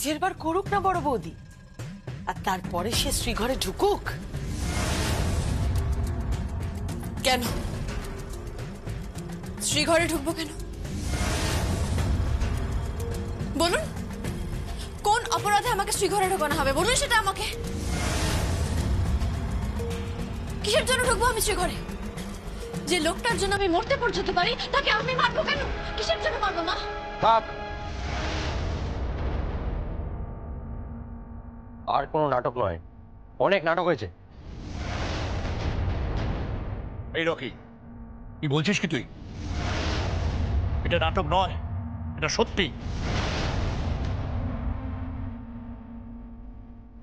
জেরবার করুক না বড় বৌদি, আর তারপরে সে শ্রীঘরে ঢুকুক। কেন শ্রীঘরে ঢুকবো কেন বলুন? কোন অপরাধে আমাকে শ্রীঘরে ঢোকানো হবে বলুন সেটা আমাকে। কিসের জন্য ঢুকবো আমি শ্রীঘরে? যে লোকটার জন্য আমি মরতে পর্যন্ত পারি তাকে আমি মারবো কেন? কিসের জন্য মারবো মা? আর কোনো নাটক নয়, অনেক নাটক হয়েছে। এই রকি, কি বলছিস কি তুই? এটা নাটক নয়, এটা সত্যি।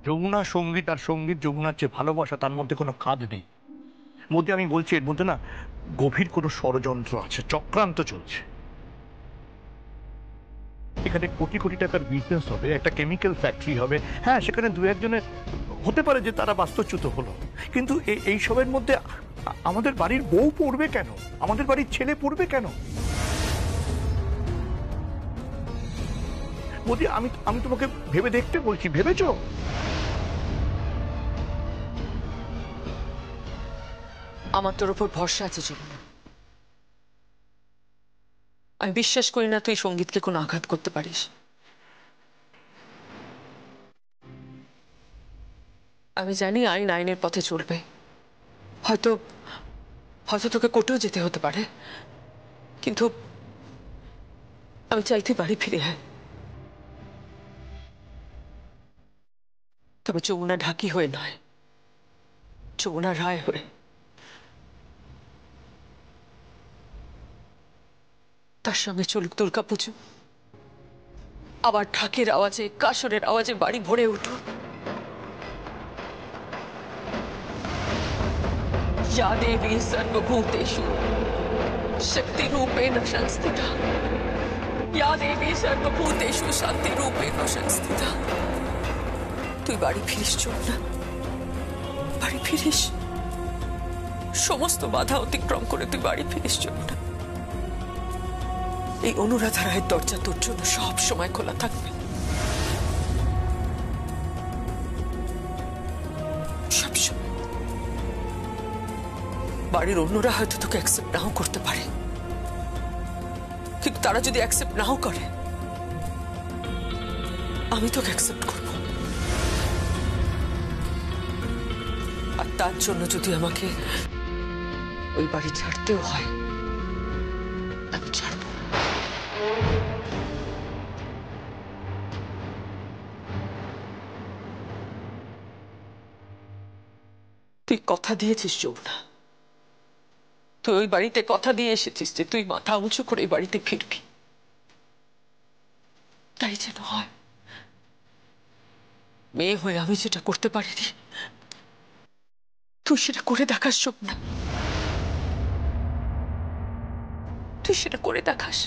যমুনা সঙ্গীত আর সঙ্গীত যমুনার যে ভালোবাসা, তার মধ্যে কোনো খাদ নেই। মধ্যে আমি বলছি এর মধ্যে না গভীর কোনো ষড়যন্ত্র আছে, চক্রান্ত চলছে। এখানে কোটি কোটি টাকার বিজনেস হবে, একটা কেমিক্যাল ফ্যাক্টরি হবে। হ্যাঁ, সেখানে দু একজনের হতে পারে যে তারা বাস্তুচ্যুত হলো, কিন্তু এই সবের মধ্যে আমাদের বাড়ির বউ পড়বে কেন? আমাদের বাড়ির ছেলে পড়বে কেন? মোদি, আমি তোমাকে ভেবে দেখতে বলছি, ভেবেছো? আমার তোর উপর ভরসা আছে যমুনা। আমি বিশ্বাস করি না তুই সঙ্গীতকে কোনো আঘাত করতে পারিস। আমি জানি আইন আইনের পথে চলবে। হয়তো হয়তো তোকে কোর্টেও যেতে হতে পারে, কিন্তু আমি চাইতে বাড়ি ফিরে আয়। তবে যমুনা ঢাকি হয়ে নয়, যমুনা রায় হয়ে। তার সঙ্গে চলুক দুর্গাপুজো, আবার ঢাকের আওয়াজে কাসরের আওয়াজে বাড়ি ভরে উঠুক। या देवी सर्वभूतेषु शक्तिरूपेण संस्थिता, या देवी सर्वभूतेषु शान्तिरूपेण संस्थिता। তুই বাড়ি ফিরিস যমুনা, বাড়ি ফিরিস। সমস্ত বাধা অতিক্রম করে তুই বাড়ি ফিরিস যমুনা। এই অনুরাধা রায়ের দরজা তোর জন্য সব সময় খোলা থাকবে, সব সময়। বাড়ির অন্যরা হয়তো তোকে অ্যাকসেপ্ট নাও করতে পারে, কিন্তু তারা যদি অ্যাকসেপ্ট নাও করে, আমি তোকে অ্যাকসেপ্ট করব। আর তার জন্য যদি আমাকে ওই বাড়ি ছাড়তেও হয়, আমি ছাড়ব। তুই কথা দিয়েছিস যমুনা, তুই ওই বাড়িতে কথা দিয়ে এসেছিস যে তুই মাথা উঁচু করে এই বাড়িতে ফিরবি। তাই যেন হয়। মেয়ে হয়ে আমি যেটা করতে পারিনি, তুই সেটা করে দেখাস যমুনা, তুই সেটা করে দেখাস।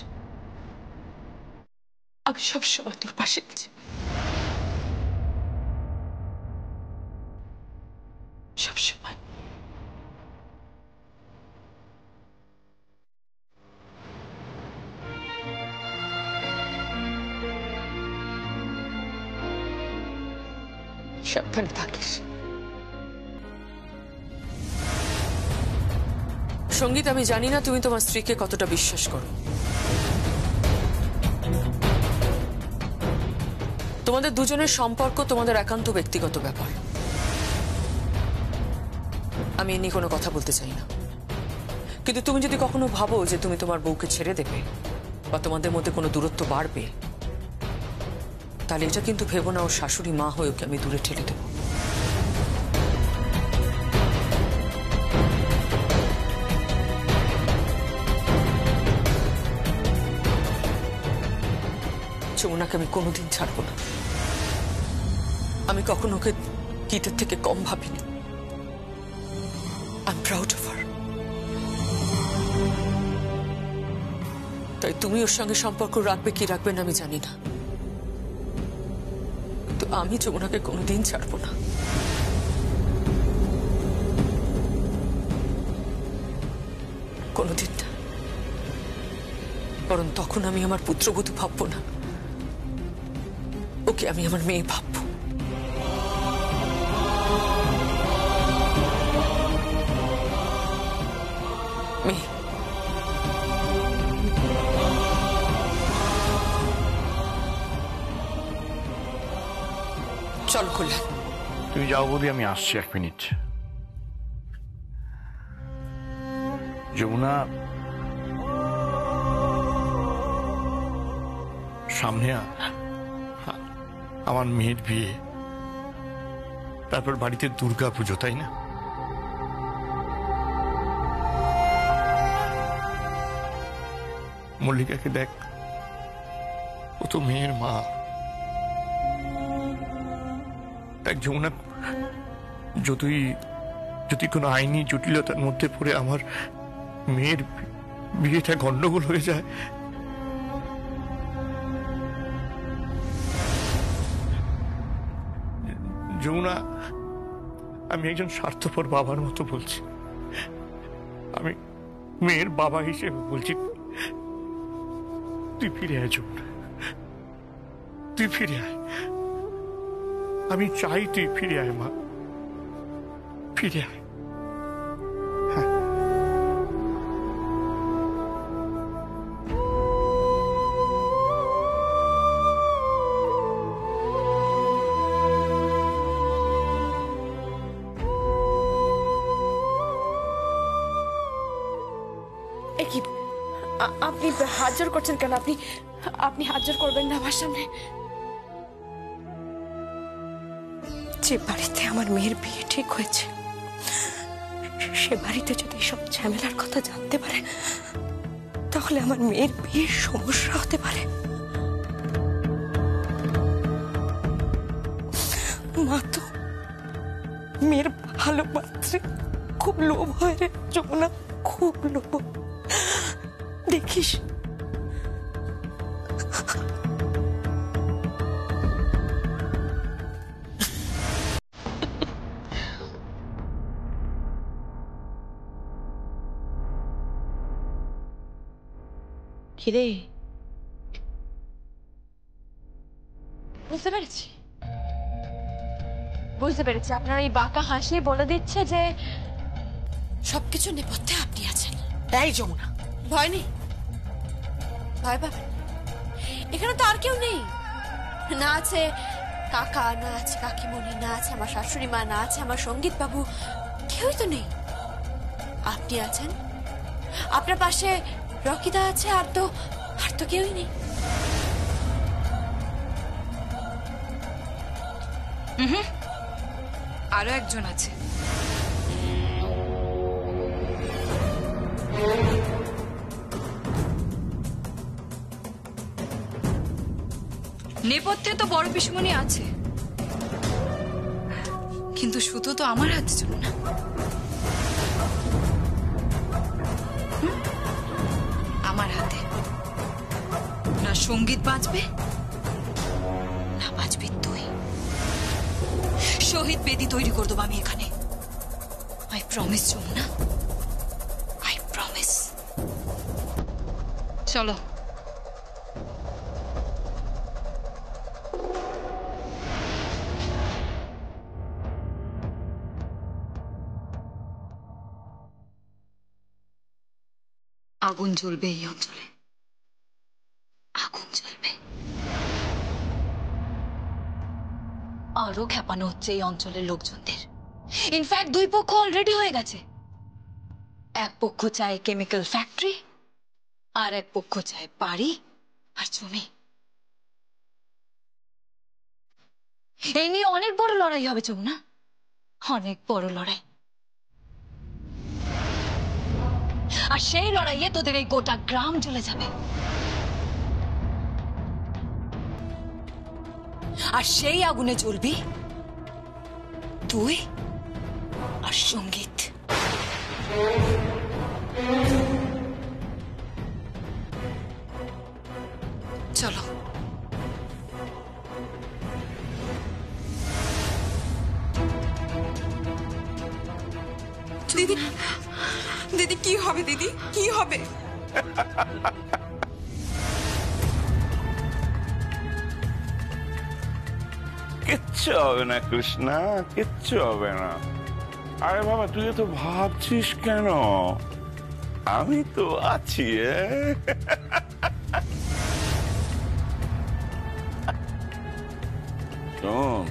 আমি সবসময় তোর পাশে আছি, সবসময়। সাবধানে থাকিস। সঙ্গীত, আমি জানি না তুমি তোমার স্ত্রীকে কতটা বিশ্বাস করো। তোমাদের দুজনের সম্পর্ক তোমাদের একান্ত ব্যক্তিগত ব্যাপার। আমি এ নিয়ে কোনো কথা বলতে চাই না, কিন্তু তুমি যদি কখনো ভাবো যে তুমি তোমার বউকে ছেড়ে দেবে বা তোমাদের মধ্যে কোনো দূরত্ব বাড়বে, তাহলে এটা কিন্তু ভেবো না ওর শাশুড়ি মা হয়ে ওকে আমি দূরে ঠেলে দেব। যমুনাকে আমি কোনোদিন ছাড়বো না। আমি কখনো ওকে গীতের থেকে কম ভাবিনি। I am proud of her. তাই তুমি ওর সঙ্গে সম্পর্ক রাখবে কি রাখবে না আমি জানি না, কিন্তু আমি যমুনাকে কোনোদিন ছাড়বো না। কোনোদিন না। বরং তখন আমি আমার পুত্রবধূ ভাববো না, ওকে আমি আমার মেয়ে ভাববো। মেয়ে, চল কল্যাণ। তুমি যাও বলি, আমি আসছি 1 মিনিট। যমুনা, সামনে আমার মেয়ের বিয়ে, তারপর বাড়িতে দুর্গা পুজো, তাই না? মল্লিকাকে দেখ, ও তো মেয়ের মা। দেখ যমুনা, যদি কোনো আইনি জটিলতার মধ্যে পড়ে আমার মেয়ের বিয়েটা গন্ডগোল হয়ে যায়, যমুনা, আমি একজন স্বার্থপর বাবার মতো বলছি, আমি মেয়ের বাবা হিসেবে বলছি, তুই ফিরে আয় যমুনা, তুই ফিরে আয়। আমি চাই তুই ফিরে আয় মা, ফিরে আয়। কি আপনি হাত জোর করছেন কেন? আপনি হাত জোর করবেন না আমার সামনে। যে বাড়িতে আমার মেয়ের বিয়ে ঠিক হয়েছে, সে বাড়িতে যদি সব ঝামেলার কথা জানতে পারে, তাহলে আমার মেয়ের বিয়ের সমস্যা হতে পারে। মা তো মেয়ের ভালো পাত্রে খুব লোভ হয় রে যমুনা, খুব লোভ। দেখিস খিরে, বুঝতে পেরেছি আপনার এই বাঁকা হাসি বলে দিচ্ছে যে সবকিছু নেপথ্যে আপনি আছেন। তাই যমুনা, ভয় নেই, ভয় পাবেন। এখানে তো আর কেউ নেই, না আছে কাকা, না আছে কাকিমণি, না আছে আমার শাশুড়ি মা, না আছে আমার সঙ্গীত বাবু, কেউই তো নেই। আপনি আছেন, আপনার পাশে রকিদা আছে, আর তো কেউই নেই। আরো একজন আছে। নেপথ্যে তো বড় পিসুমণি আছে, কিন্তু সুতো তো আমার হাতে ছিল না। আমার হাতে না সঙ্গীত বাজবে, না বাজবি তুই। শহীদ বেদি তৈরি করে দেবো আমি এখানে। I promise Jamuna, I promise. চলো। আগুন জ্বলবে এই অঞ্চলে, আগুন জ্বলবে। আরো খেপানো হচ্ছে এই অঞ্চলের লোকজনদের। ইনফ্যাক্ট 2 পক্ষ অলরেডি হয়ে গেছে। এক পক্ষ চায় কেমিক্যাল ফ্যাক্টরি, আর এক পক্ষ চায় বাড়ি আর জমি। এই নিয়ে অনেক বড় লড়াই হবে যমুনা, অনেক বড় লড়াই। আর সেই লড়াইয়ে তোদের এই গোটা গ্রাম জ্বলে যাবে। আর সেই আগুনে জ্বলবি তুই আর সঙ্গীত। চলো। দিদি, দিদি কি হবে? দিদি কি হবে? কিচ্ছু হবে না কৃষ্ণা, কিচ্ছু হবে না। আরে বাবা, তুই তো ভাবছিস কেন? আমি তো আছি। শোন,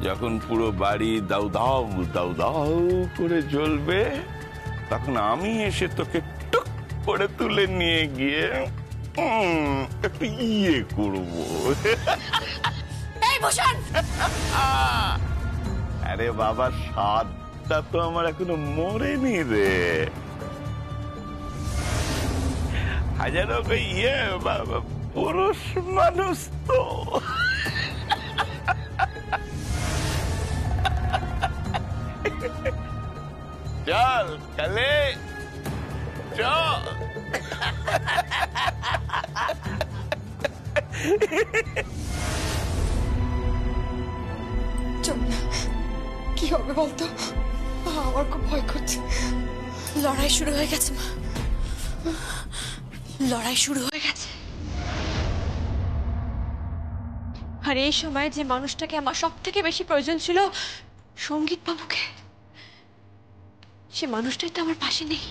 যখন পুরো বাড়ি দাউ দাউ দাউ দাউ করে জ্বলবে, তখন আমি এসে তোকে টুক করে তুলে নিয়ে গিয়ে একটু ইয়ে করবো। এই ভূষণ, আরে বাবা, স্বাদটা তো আমার এখনো মরেনি রে। হাজারো ইয়ে বাবা, পুরুষ মানুষ তো। চল কালে, চল। চল না, কি হবে বলতো? আমার খুব ভয় করছে। লড়াই শুরু হয়ে গেছে মা, লড়াই শুরু হয়ে গেছে। আর এই সময় যে মানুষটাকে আমার সব থেকে বেশি প্রয়োজন ছিল, সঙ্গীত বাবুকে, সে মানুষটাই তো আমার পাশে নেই,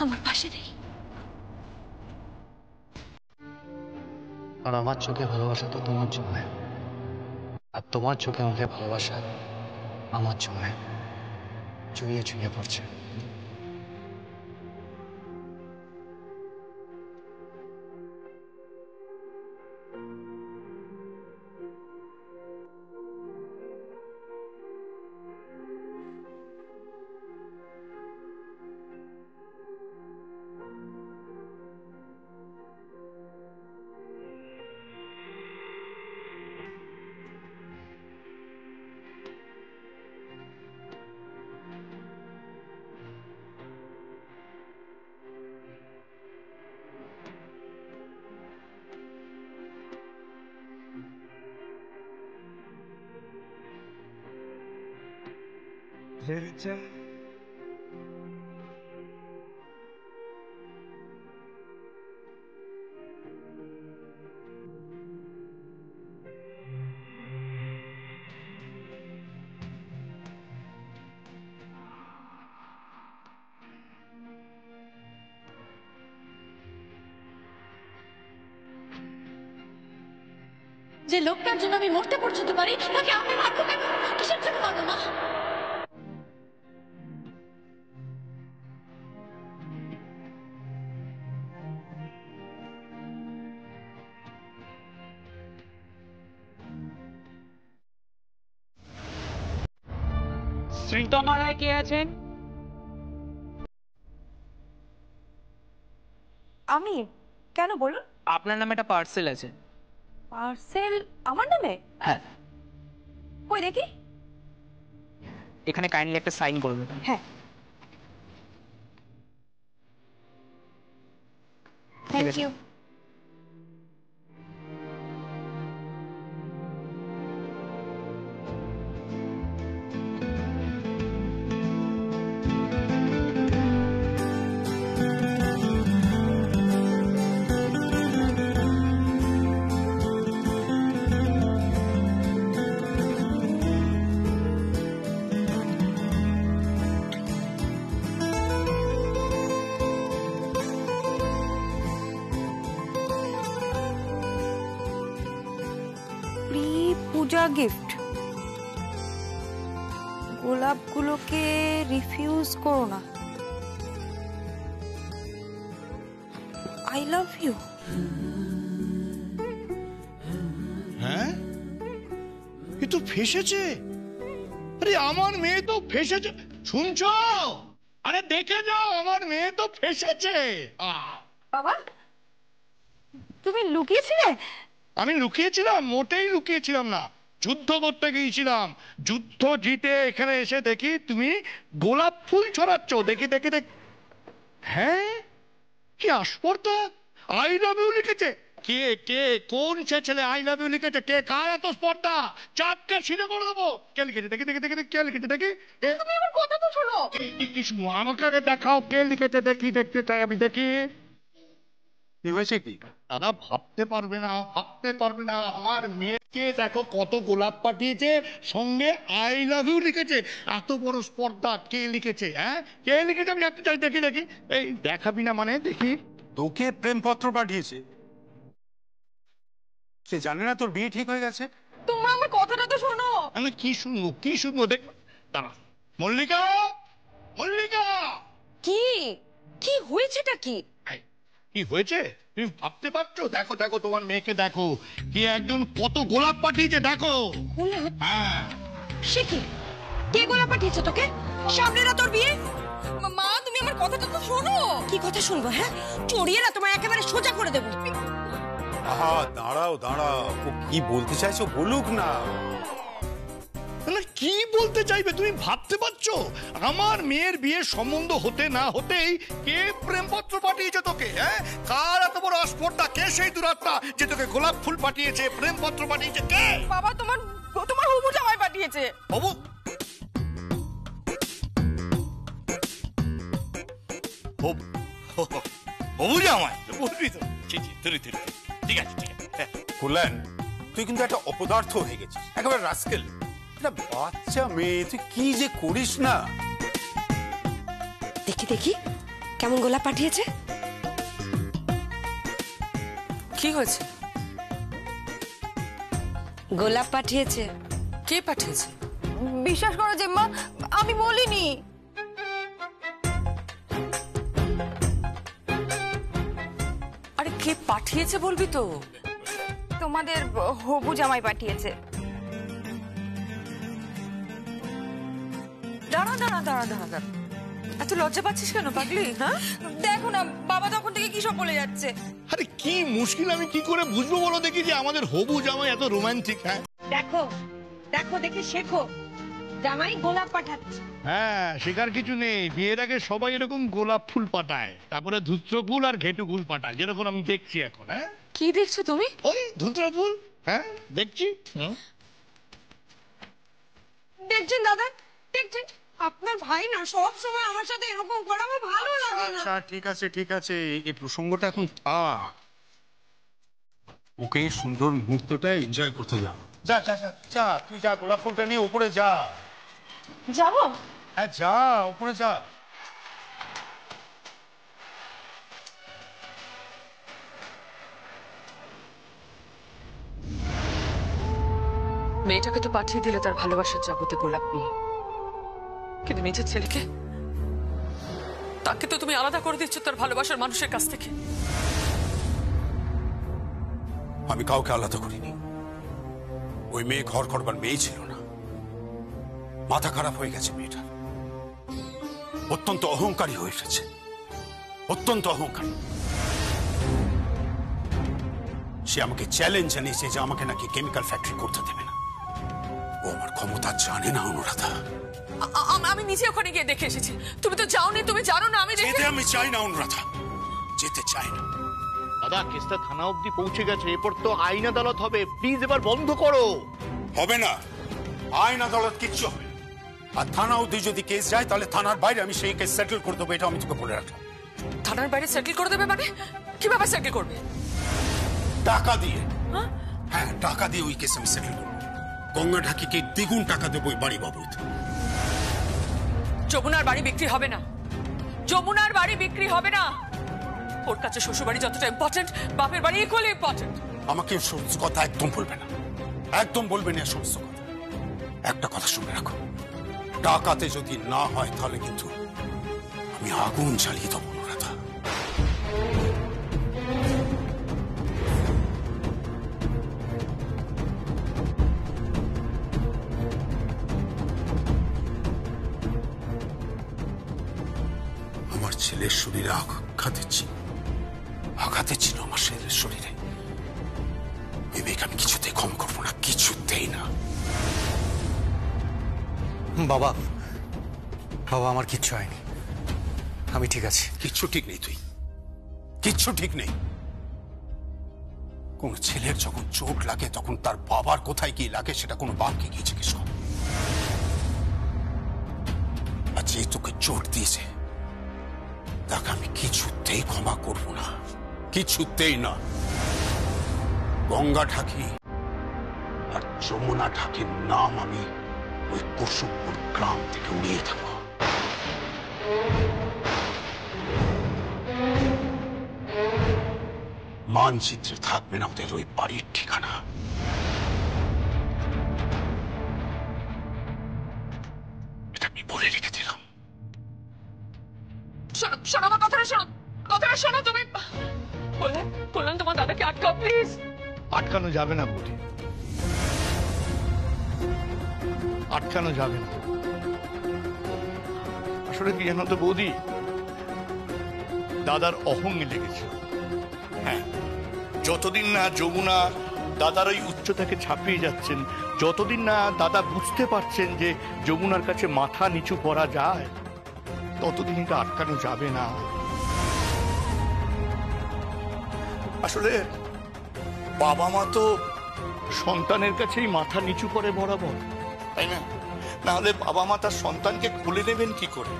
আমার পাশে নেই। আর আমার চোখে ভালোবাসা তো তোমার জন্য, আর তোমার চোখে আমাকে ভালোবাসা আমার জন্য চুইয়ে চুইয়ে পড়ছে। যে লোকটার জন্য আমি মরতে পর্যন্ত পারি, তাকে আমি মারবো কেন? কিসের জন্য মারবো মা? শ্রীতমারায় কে আছেন? আমি কেন বলুন? আপনার নামে একটা পার্সেল আছে। পার্সেল আমার নামে? হ্যাঁ, কই দেখি। এখানে কাইন্ডলি একটা সাইন করে দেবেন। হ্যাঁ, থ্যাংক আছে। ইউ। পূজা গিফট, গোলাপগুলোকে রিফিউজ করো না। I love you. হ্যাঁ, এ তো ফেসেছে। আরে আমার মেয়ে তো ফেসেছে, শুনছো? আরে দেখে যাও, আমার মেয়ে তো ফেসেছে। বাবা, তুমি লুকিয়েছিলে? আমি লুকিয়েছিলাম? মোটেই লুকিয়েছিলাম না, যুদ্ধ করতে গিয়েছিলাম। যুদ্ধ জিতে এখানে এসে দেখি তুমি গোলাপ ফুল ছড়াচ্ছ। দেখি দেখি দেখ, হ্যাঁ, কি আস্পর্ধা! আই লাভ ইউ লিখেছে। কে কে কোন সে ছেলে আই লাভ ইউ লিখেছে? কে, কার এত স্পর্ধা? চাপকে ছিঁড়ে করে দেবো। কে লিখেছে দেখি দেখি দেখি, কে লিখেছে দেখি। তুমি আমার কথা তো শোনো। কি শুনো? আমাকে আগে দেখাও কে লিখেছে, দেখি, দেখতে চাই আমি, দেখি। কি হয়েছে কি? দাদা ভাবতে পারবে না, আমার মেয়েকে দেখো কত গোলাপ পাঠিয়েছে, সঙ্গে আই লাভ ইউ লিখেছে। এত বড় স্পর্ধা কে লিখেছে? হ্যাঁ, কে লিখেছে আমি জানতে চাই। দেখি এই দেখাবি না মানে? দেখি। তোকে প্রেমপত্র পাঠিয়েছে, সে জানে না তোর বিয়ে ঠিক হয়ে গেছে? তোমরা আমার কথাটা তো শোনো। আমি কি শুনবো? দেখ, দাঁড়া। মল্লিকা, কি কি হয়েছেটা কি? কি হয়েছে তুমি ভাবতে পারছো? দেখো তোমার মেয়েকে দেখো, কি একজন কত গোলাপ পাঠিয়েছে দেখো। গোলাপ? হ্যাঁ। সে কি? কে গোলাপ পাঠিয়েছে তোকে? সামনে না তোর বিয়ে। মা তুমি আমার কথাটা তো শোনো। কি কথা শুনবো? হ্যাঁ, চড়িয়ে না তোমায় একেবারে সোজা করে দেবো। আহা, দাঁড়াও ও কি বলতে চাইছো বলুক না। কি বলতে চাইবে? তুমি ভাবতে পারছো আমার মেয়ের বিয়ের সম্বন্ধ হতে না হতেই কে প্রেমপত্র পাঠিয়েছে তোকে? হ্যাঁ, কার এত বড় স্পর্ধা? কে সেই দুরাত্মা যে তোকে গোলাপ ফুল পাঠিয়েছে, প্রেমপত্র পাঠিয়েছে? কে? বাবা, তোমার হবু জামাই পাঠিয়েছে। হবু জামাই বলবি তো? ঠিক আছে। কল্যাণ, তুই কিন্তু একটা অপদার্থ হয়ে গেছিস, একেবারে রাস্কেল। একটা বাচ্চা মেয়ে, তুই কি যে করিস না। দেখি কেমন গোলাপ পাঠিয়েছে। কি হয়েছে? গোলাপ পাঠিয়েছে। কে পাঠিয়েছে? বিশ্বাস করো জেম্মা, আমি বলিনি। আরে কে পাঠিয়েছে বলবি তো? তোমাদের হবু জামাই পাঠিয়েছে। দাঁড়া। এত লজ্জা পাচ্ছিস কেন পাগলি? হ্যাঁ, দেখো না বাবা তখন থেকে কি সব বলে যাচ্ছে। আরে কি মুশকিল, আমি কি করে বুঝবো বলো দেখি যে আমাদের হবু জামাই এত রোমান্টিক? হ্যাঁ দেখো দেখে শেখো, জামাই গোলাপ পাঠাচ্ছে। হ্যাঁ, শেখার কিছু নেই। বিয়ের আগে সবাই এরকম গোলাপ ফুল পাঠায়, তারপরে ধুত্র ফুল আর ঘেটু ফুল পাঠায়, যেরকম আমি দেখছি এখন। হ্যাঁ, কি দেখছো তুমি? ওই ধুত্র ফুল। হ্যাঁ, দেখছি। দেখছেন দাদা, দেখছেন আপনার ভাই না সব সময় আমার সাথে এরকম করে, আমার ভালো লাগে না। আচ্ছা ঠিক আছে, এই প্রসঙ্গটা এখন ওকে সুন্দর মুহূর্তটা এনজয় করতে দাও। যা তুই যা, গোলাপ ফুলটা নিয়ে উপরে যা। যাবো? হ্যাঁ যা, উপরে যা। মেয়েটাকে তো পাঠিয়ে দিলে তার ভালোবাসার জগতে গোলাপ নিয়ে, কিন্তু নিজের ছেলেকে, তাকে তো তুমি আলাদা করে দিচ্ছ তার ভালোবাসার মানুষের কাছ থেকে। আমি কাউকে আলাদা করিনি। ওই মেয়ে ঘর করবার মেয়ে ছিল না। মাথা খারাপ হয়ে গেছে মেয়েটার, অত্যন্ত অহংকারী হয়ে এসেছে, অত্যন্ত অহংকারী। সে আমাকে চ্যালেঞ্জ জানিয়েছে যে আমাকে নাকি কেমিক্যাল ফ্যাক্টরি করতে দেবে না। ও আমার ক্ষমতা জানে না অনুরাধা। আমি নিজে ওখানে গিয়ে দেখে এসেছি। তুমি তো যাওনি, তুমি জানো না। আমি চাই না অনুরাধা, যেতে চাই না। দাদা, কেসটা থানা অবধি পৌঁছে গেছে, এরপর তো আইন আদালত হবে। প্লিজ এবার বন্ধ করো। হবে না, আইন আদালত কিচ্ছু হবে। আর থানা অবধি যদি কেস যায় তাহলে থানার বাইরে আমি সেই কেস সেটেল করে দেবো, এটা আমি তোকে বলে রাখলাম। থানার বাইরে সেটেল করে দেবে মানে? কিভাবে সেটেল করবে? টাকা দিয়ে। হ্যাঁ, টাকা দিয়ে ওই কেস আমি সেটেল করবো। গঙ্গা ঢাকিকে দ্বিগুণ টাকা দেবো ওই বাড়ি বাবদ। যমুনার বাড়ি বিক্রি হবে না, যমুনার বাড়ি বিক্রি হবে না। ওর কাছে শ্বশুর বাড়ি যতটা ইম্পর্টেন্ট, বাপের বাড়ি ইকুয়ালি ইম্পর্টেন্ট। আমাকে সমস্ত কথা একদম বলবে না, একদম বলবে না সমস্ত কথা। একটা কথা শুনে রাখো, টাকাতে যদি না হয় তাহলে কিন্তু আমি আগুন জ্বালিয়ে দেবো অনুরাধা। আমার ছেলের শরীরে আঘাত ছিল আমার ছেলের শরীরে। বিবেক আমি কিছুতেই ক্ষমা করবো না, কিছুতেই না। বাবা আমার কিচ্ছু হয়নি, আমি ঠিক আছি। কিচ্ছু ঠিক নেই, তুই কিচ্ছু ঠিক নেই। কোন ছেলের যখন চোট লাগে তখন তার বাবার কোথায় কি লাগে সেটা কোনো বাপকে গিয়ে জিজ্ঞেস কর। আর যে তোকে চোট দিয়েছে তাকে আমি কিছুতেই ক্ষমা করবো না, কিছুতেই না। গঙ্গা ঠাকি আর যমুনা ঠাকির নাম আমি ওই কুসুমপুর গ্রাম থেকে উড়িয়ে দেব। মানচিত্রে থাকবে না ওদের ওই বাড়ির ঠিকানা। এটা আমি বলে রেখে দিলাম। শোনো আমার কথাটা শোনো, কথাটা শোনো। তুমি বললেন তোমার দাদাকে আটকাও প্লিজ। আটকানো যাবে না বৌদি, আটকানো যাবে না। আসলে কি জানো তো বৌদি, দাদার অহঙ্গে লেগেছে। হ্যাঁ, যতদিন না যমুনা দাদার ওই উচ্চতাকে ছাপিয়ে যাচ্ছেন, যতদিন না দাদা বুঝতে পারছেন যে যমুনার কাছে মাথা নিচু করা যায়, ততদিন এটা আটকানো যাবে না। আসলে বাবা মা তো সন্তানের কাছেই মাথা নিচু করে বরাবর, তাই না? নাহলে বাবা মা তার সন্তানকে কোলে নেবেন কি করে,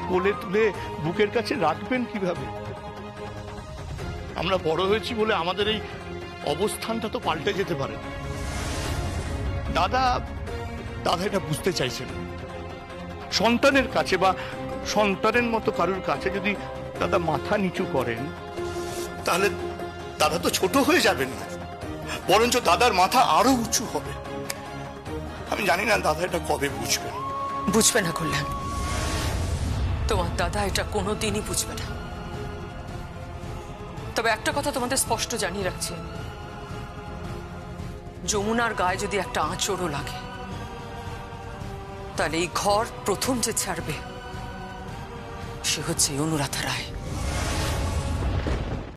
কোলে তুলে বুকের কাছে রাখবেন কিভাবে? আমরা বড় হয়েছি বলে আমাদের এই অবস্থানটা তো পাল্টে যেতে পারে। দাদা এটা বুঝতে চাইছেন। সন্তানের কাছে বা সন্তানের মতো কারোর কাছে যদি দাদা মাথা নিচু করেন, তাহলে দাদা তো ছোট হয়ে যাবেন না, বরঞ্চ দাদার মাথা আরো উঁচু হবে। আমি জানি না দাদা এটা কবে বুঝবেন। বুঝবে না কল্যাণ, তোমার দাদা এটা কোনোদিনই বুঝবে না। তবে একটা কথা তোমাদের স্পষ্ট জানিয়ে রাখছি, যমুনার গায়ে যদি একটা আঁচড়ও লাগে, তাহলে এই ঘর প্রথম যে ছাড়বে সে হচ্ছে অনুরাধা রায়।